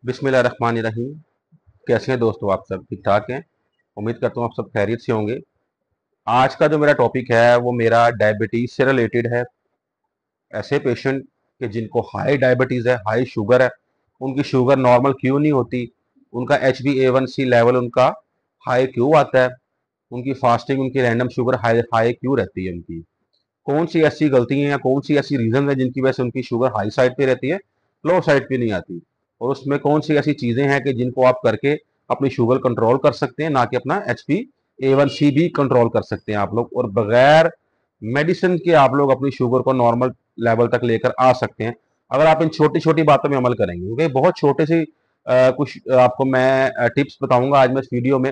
बिस्मिल्लाहिर्रहमानिर्रहीम। कैसे हैं दोस्तों? आप सब ठीक ठाक हैं? उम्मीद करता हूँ आप सब खैरियत से होंगे। आज का जो मेरा टॉपिक है वो मेरा डायबिटीज़ से रिलेटेड है। ऐसे पेशेंट के जिनको हाई डायबिटीज़ है, हाई शुगर है, उनकी शुगर नॉर्मल क्यों नहीं होती, उनका HbA1c लेवल उनका हाई क्यों आता है, उनकी फास्टिंग, उनकी रैंडम शुगर हाई हाई क्यों रहती है, उनकी कौन सी ऐसी गलतियां या कौन सी ऐसी रीजन है जिनकी वजह से उनकी शुगर हाई साइड पे रहती है, लो साइड पे नहीं आती, और उसमें कौन सी ऐसी चीजें हैं कि जिनको आप करके अपनी शुगर कंट्रोल कर सकते हैं, ना कि अपना HbA1c भी कंट्रोल कर सकते हैं आप लोग, और बगैर मेडिसिन के आप लोग अपनी शुगर को नॉर्मल लेवल तक लेकर आ सकते हैं अगर आप इन छोटी छोटी बातों में अमल करेंगे। क्योंकि बहुत छोटे से कुछ आपको मैं टिप्स बताऊंगा आज मैं इस वीडियो में,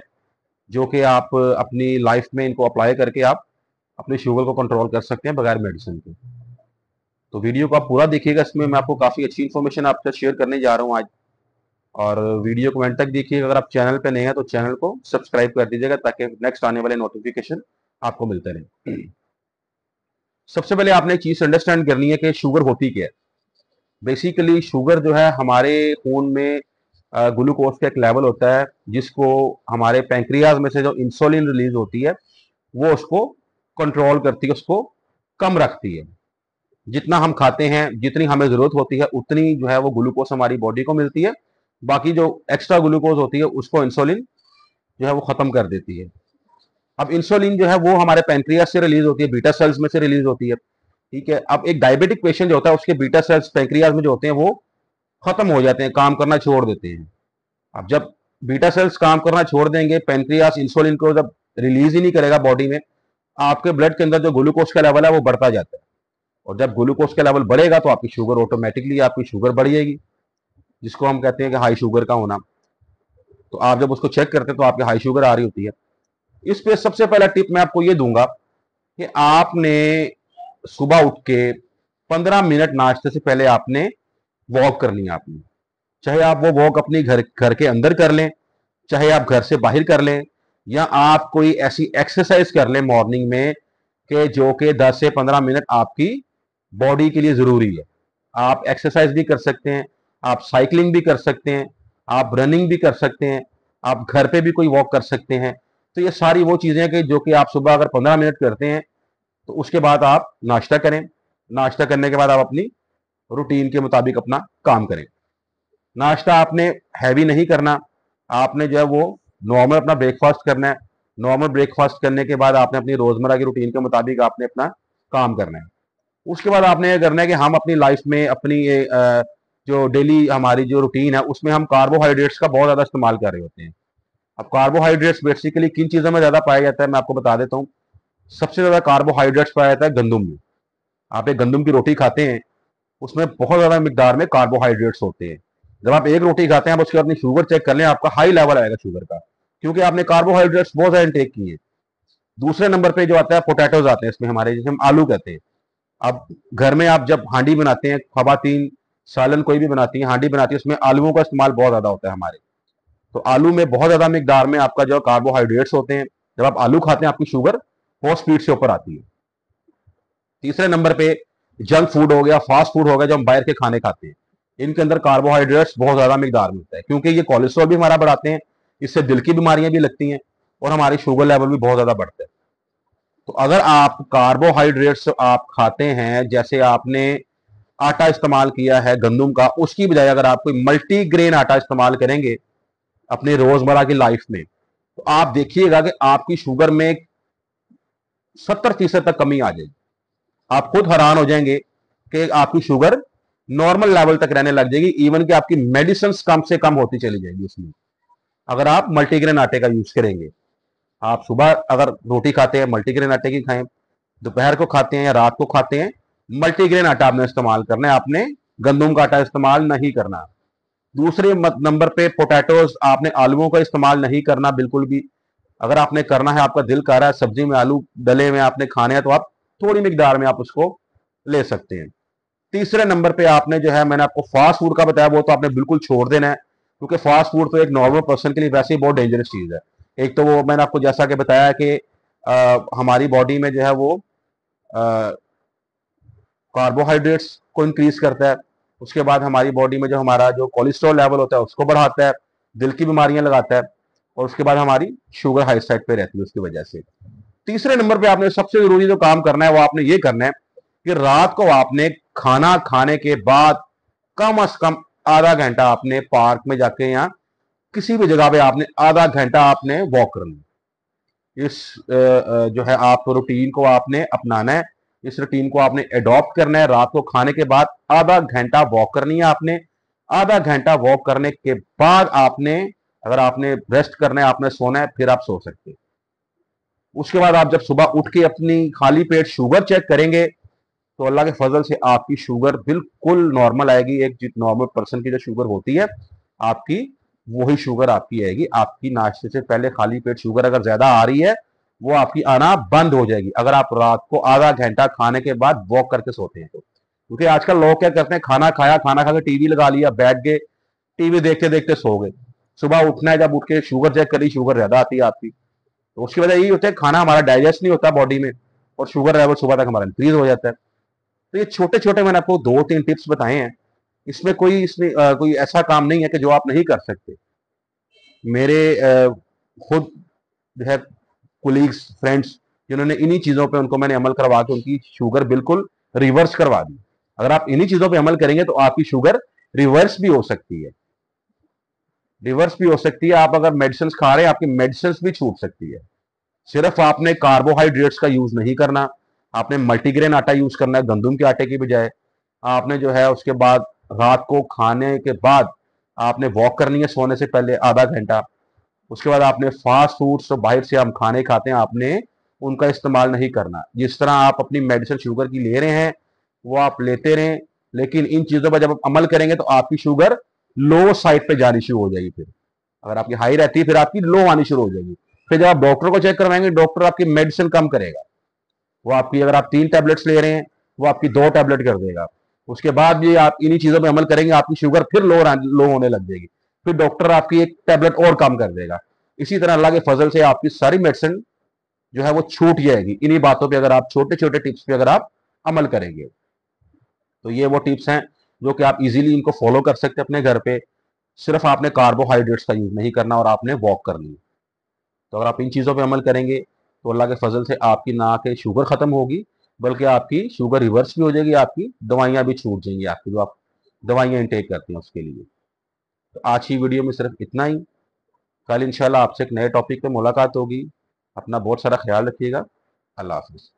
जो कि आप अपनी लाइफ में इनको अप्लाई करके आप अपनी शुगर को कंट्रोल कर सकते हैं बगैर मेडिसिन के। तो वीडियो को आप पूरा देखिएगा, इसमें मैं आपको काफ़ी अच्छी इन्फॉर्मेशन आपसे शेयर करने जा रहा हूँ आज। और वीडियो को एंड तक देखिएगा। अगर आप चैनल पे नए हैं तो चैनल को सब्सक्राइब कर दीजिएगा ताकि नेक्स्ट आने वाले नोटिफिकेशन आपको मिलते रहे। सबसे पहले आपने एक चीज़ अंडरस्टैंड करनी है कि शुगर होती क्या है। बेसिकली शुगर जो है हमारे खून में ग्लूकोज का एक लेवल होता है जिसको हमारे पैंक्रियाज में से जो इंसुलिन रिलीज होती है वो उसको कंट्रोल करती है, उसको कम रखती है। जितना हम खाते हैं, जितनी हमें जरूरत होती है उतनी जो है वो ग्लूकोज हमारी बॉडी को मिलती है। बाकी जो एक्स्ट्रा ग्लूकोज होती है उसको इंसुलिन जो है वो खत्म कर देती है। अब इंसुलिन जो है वो हमारे पैंक्रियास से रिलीज होती है, बीटा सेल्स में से रिलीज होती है। ठीक है। अब एक डायबिटिक पेशेंट जो होता है उसके बीटा सेल्स पैंक्रियास में जो होते हैं वो खत्म हो जाते हैं, काम करना छोड़ देते हैं। अब जब बीटा सेल्स काम करना छोड़ देंगे, पैंक्रियास इंसुलिन को जब रिलीज ही नहीं करेगा बॉडी में, आपके ब्लड के अंदर जो ग्लूकोज का लेवल है वो बढ़ता जाता है। और जब ग्लूकोज का लेवल बढ़ेगा तो आपकी शुगर ऑटोमेटिकली आपकी शुगर बढ़ जाएगी, जिसको हम कहते हैं कि हाई शुगर का होना। तो आप जब उसको चेक करते हैं तो आपकी हाई शुगर आ रही होती है। इस पे सबसे पहला टिप मैं आपको ये दूंगा कि आपने सुबह उठ के 15 मिनट नाश्ते से पहले आपने वॉक करनी है आपने। चाहे आप वो वॉक अपनी घर घर के अंदर कर लें, चाहे आप घर से बाहर कर लें, या आप कोई ऐसी एक्सरसाइज कर लें मॉर्निंग में कि जो कि 10 से 15 मिनट आपकी बॉडी के लिए जरूरी है। आप एक्सरसाइज भी कर सकते हैं, आप साइकिलिंग भी कर सकते हैं, आप रनिंग भी कर सकते हैं, आप घर पे भी कोई वॉक कर सकते हैं। तो ये सारी वो चीजें हैं कि जो कि आप सुबह अगर 15 मिनट करते हैं तो उसके बाद आप नाश्ता करें। नाश्ता करने के बाद आप अपनी रूटीन के मुताबिक अपना काम करें। नाश्ता आपने हैवी नहीं करना, आपने जो है वो नॉर्मल अपना ब्रेकफास्ट करना है। नॉर्मल ब्रेकफास्ट करने के बाद आपने अपनी रोजमर्रा की रूटीन के मुताबिक आपने अपना काम करना है। उसके बाद आपने ये करना है कि हम अपनी लाइफ में अपनी ये जो डेली हमारी जो रूटीन है उसमें हम कार्बोहाइड्रेट्स का बहुत ज्यादा इस्तेमाल कर रहे होते हैं। अब कार्बोहाइड्रेट्स बेसिकली किन चीजों में ज्यादा पाया जाता है मैं आपको बता देता हूँ। सबसे ज्यादा कार्बोहाइड्रेट्स पाया जाता है गंदुम में। आप एक गंदुम की रोटी खाते हैं, उसमें बहुत ज्यादा मिकदार में कार्बोहाइड्रेट्स होते हैं। जब आप एक रोटी खाते हैं आप उसके बाद अपनी शुगर चेक कर लें, आपका हाई लेवल आएगा शुगर का, क्योंकि आपने कार्बोहाइड्रेट्स बहुत ज्यादा इंटेक किए हैं। दूसरे नंबर पे जो आता है पोटैटोज आते हैं इसमें हमारे, जिसे हम आलू कहते हैं। अब घर में आप जब हांडी बनाते हैं, खवातीन सालन कोई भी बनाती है, हांडी बनाती है, उसमें आलूओं का इस्तेमाल बहुत ज्यादा होता है हमारे। तो आलू में बहुत ज्यादा मिकदार में आपका जो कार्बोहाइड्रेट्स होते हैं। जब आप आलू खाते हैं आपकी शुगर बहुत स्पीड से ऊपर आती है। तीसरे नंबर पे जंक फूड हो गया, फास्ट फूड हो गया, जो हम बाहर के खाने खाते हैं, इनके अंदर कार्बोहाइड्रेट्स बहुत ज्यादा मिकदार में होता है, क्योंकि ये कोलेस्ट्रॉल भी हमारा बढ़ाते हैं, इससे दिल की बीमारियां भी लगती हैं, और हमारी शुगर लेवल भी बहुत ज्यादा बढ़ता है। तो अगर आप कार्बोहाइड्रेट्स आप खाते हैं, जैसे आपने आटा इस्तेमाल किया है गंदुम का, उसकी बजाय अगर आप कोई मल्टीग्रेन आटा इस्तेमाल करेंगे अपने रोजमर्रा की लाइफ में, तो आप देखिएगा कि आपकी शुगर में 70% तक कमी आ जाएगी। आप खुद हैरान हो जाएंगे कि आपकी शुगर नॉर्मल लेवल तक रहने लग जाएगी, इवन कि आपकी मेडिसिन कम से कम होती चली जाएगी उसमें, अगर आप मल्टीग्रेन आटे का यूज करेंगे। आप सुबह अगर रोटी खाते हैं मल्टीग्रेन आटे की खाएं, दोपहर को खाते हैं या रात को खाते हैं, मल्टीग्रेन आटा आपने इस्तेमाल करना है, आपने गंदुम का आटा इस्तेमाल नहीं करना। दूसरे नंबर पे पोटैटोज, आपने आलूओं का इस्तेमाल नहीं करना बिल्कुल भी। अगर आपने करना है, आपका दिल कर रहा है सब्जी में आलू डले में आपने खाने हैं, तो आप थोड़ी मिकदार में आप उसको ले सकते हैं। तीसरे नंबर पे आपने जो है, मैंने आपको फास्ट फूड का बताया, वो तो आपने बिल्कुल छोड़ देना है, क्योंकि फास्ट फूड तो एक नॉर्मल पर्सन के लिए वैसे ही बहुत डेंजरस चीज है। एक तो वो मैंने आपको जैसा कि बताया कि हमारी बॉडी में जो है वो कार्बोहाइड्रेट्स को इंक्रीज करता है, उसके बाद हमारी बॉडी में जो हमारा जो कोलेस्ट्रॉल लेवल होता है उसको बढ़ाता है, दिल की बीमारियां लगाता है, और उसके बाद हमारी शुगर हाई साइड पे रहती है उसकी वजह से। तीसरे नंबर पे आपने सबसे जरूरी जो काम करना है वो आपने ये करना है कि रात को आपने खाना खाने के बाद कम से कम आधा घंटा आपने पार्क में जाके या किसी भी जगह पे आपने आधा घंटा आपने वॉक करना है। इस जो है आप रूटीन को आपने अपनाना है, इस रूटीन को आपने एडॉप्ट करना है। रात को खाने के बाद आधा घंटा वॉक करनी है आपने। आधा घंटा वॉक करने के बाद आपने, अगर आपने रेस्ट करना है, आपने सोना है, फिर आप सो सकते हैं। उसके बाद आप जब सुबह उठ के अपनी खाली पेट शुगर चेक करेंगे तो अल्लाह के फजल से आपकी शुगर बिल्कुल नॉर्मल आएगी। एक नॉर्मल पर्सन की जो शुगर होती है आपकी, वही शुगर आपकी आएगी। आपकी नाश्ते से पहले खाली पेट शुगर अगर ज्यादा आ रही है वो आपकी आना बंद हो जाएगी अगर आप रात को आधा घंटा खाने के बाद वॉक करके सोते हैं तो। क्योंकि आजकल लोग क्या करते हैं, खाना खाया, खाना खा के टीवी लगा लिया, बैठ गए, टीवी देखते देखते सो गए। सुबह उठना है, जब उठ के शुगर चेक करी, शुगर ज्यादा आती है आपकी। तो उसकी वजह यही होती है खाना हमारा डाइजेस्ट नहीं होता बॉडी में, और शुगर लेवल सुबह तक हमारा इंक्रीज हो जाता है। तो ये छोटे छोटे मैंने आपको 2-3 टिप्स बताए हैं। इसमें कोई ऐसा काम नहीं है कि जो आप नहीं कर सकते। मेरे खुद जो है कुलीग्स, फ्रेंड्स, जिन्होंने इन्हीं चीजों पे, उनको मैंने अमल करवा के उनकी शुगर बिल्कुल रिवर्स करवा दी। अगर आप इन्हीं चीजों पे अमल करेंगे तो आपकी शुगर रिवर्स भी हो सकती है। रिवर्स भी हो सकती है। आप अगर मेडिसिन खा रहे हैं, आपकी मेडिसिन भी छूट सकती है। सिर्फ आपने कार्बोहाइड्रेट्स का यूज नहीं करना, आपने मल्टीग्रेन आटा यूज करना है गंदुम के आटे की बजाय। आपने जो है उसके बाद रात को खाने के बाद आपने वॉक करनी है सोने से पहले आधा घंटा। उसके बाद आपने फास्ट फूड्स, तो बाहर से हम खाने खाते हैं, आपने उनका इस्तेमाल नहीं करना। जिस तरह आप अपनी मेडिसिन शुगर की ले रहे हैं वो आप लेते रहें, लेकिन इन चीजों पर जब आप अमल करेंगे तो आपकी शुगर लो साइड पे जानी शुरू हो जाएगी। फिर अगर आपकी हाई रहती है फिर आपकी लो आनी शुरू हो जाएगी। फिर जब आप डॉक्टर को चेक करवाएंगे, डॉक्टर आपकी मेडिसिन कम करेगा। वो आपकी, अगर आप 3 टैबलेट्स ले रहे हैं, वो आपकी 2 टैबलेट कर देगा। उसके बाद भी आप इन्हीं चीजों पे अमल करेंगे, आपकी शुगर फिर लो होने लग जाएगी। फिर डॉक्टर आपकी 1 टैबलेट और कम कर देगा। इसी तरह अल्लाह के फजल से आपकी सारी मेडिसिन जो है वो छूट जाएगी इन्हीं बातों पे, अगर आप छोटे छोटे टिप्स पे अगर आप अमल करेंगे। तो ये वो टिप्स हैं जो कि आप इजीली इनको फॉलो कर सकते हैं अपने घर पे। सिर्फ आपने कार्बोहाइड्रेट्स का यूज नहीं करना और आपने वॉक करनी है। तो अगर आप इन चीज़ों पे अमल करेंगे तो अल्लाह के फजल से आपकी ना के शुगर खत्म होगी, बल्कि आपकी शुगर रिवर्स भी हो जाएगी, आपकी दवाइयाँ भी छूट जाएंगी, आपकी जो आप दवाइयाँ इंटेक करते हैं उसके लिए। तो आज की वीडियो में सिर्फ इतना ही। कल इंशाल्लाह आपसे एक नए टॉपिक पे मुलाकात होगी। अपना बहुत सारा ख्याल रखिएगा। अल्लाह हाफिज़।